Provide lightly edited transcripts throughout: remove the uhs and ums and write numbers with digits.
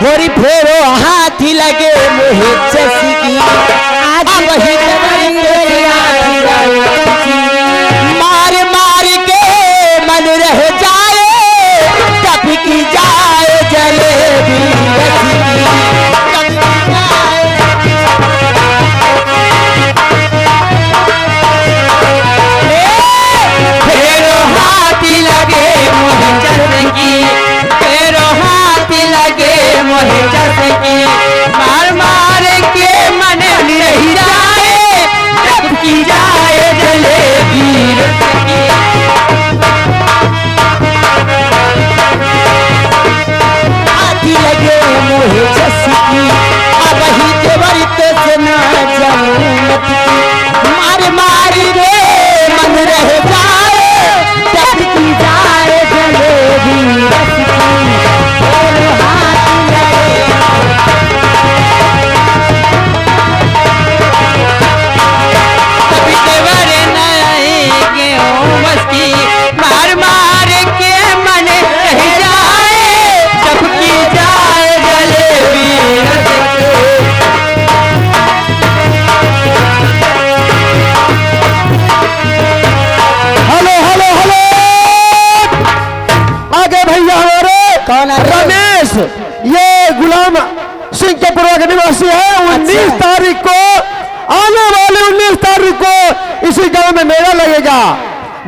होरी फेरो हाथी लगे मोहे जैसी की आज वही मार मार के मन रह जाए कब की जाए जलेबी फेरो हाथी लगे मोहे जैसी की फेरो हाथी लगे मोहे जैसे की मार मार के मन नहीं जाए कब की जाए जलेबी हाथी लगे मोहे जैसे की अब ही देवरित से ना जाऊं मत मार मार रे मन रह जाए कब की जाए जलेबी मार मार के मन रह जाए जब की जाए जलेबी हेलो हेलो हेलो आगे भैया हमारे कौन है रमेश, ये गुलाम सिंह के पूर्व निवासी है। 19 तारीख को आने वाले 19 तारीख को इसी गांव में मेला लगेगा।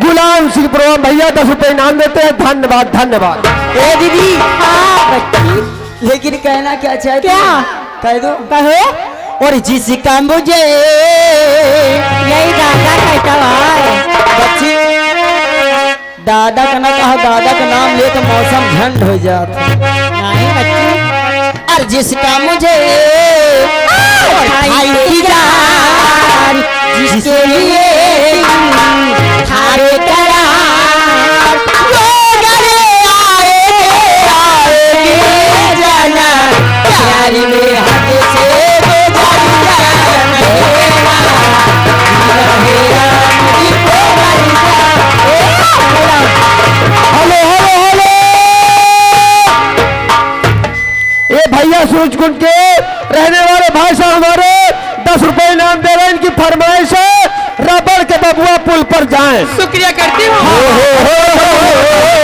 गुलाम सिंह प्रोग्राम भैया 10 रुपए इनाम देते हैं। धन्यवाद धन्यवाद। ए दीदी बच्ची लेकिन कहना क्या चाहती क्या कह दो कहो और जिसका मुझे यही दादा कहता है बच्ची दादा का ना कहा दादा का नाम ले तो मौसम ठंड हो जाता नहीं बच्ची और जिसका मुझे भाई की जान जिसके लिए थारे करार वो गले आए जाना प्यारी में हाथ से हेलो हेलो हेलो, ये भैया सूरजकुंड के रहने वाले भाई साहब हमारे 10 रुपए इनाम दे रहे हैं। इनकी फरमाइश है रबड़ के बबुआ पुल पर जाएं। शुक्रिया करती हूँ। हो, हो, हो, हो, हो, हो, हो।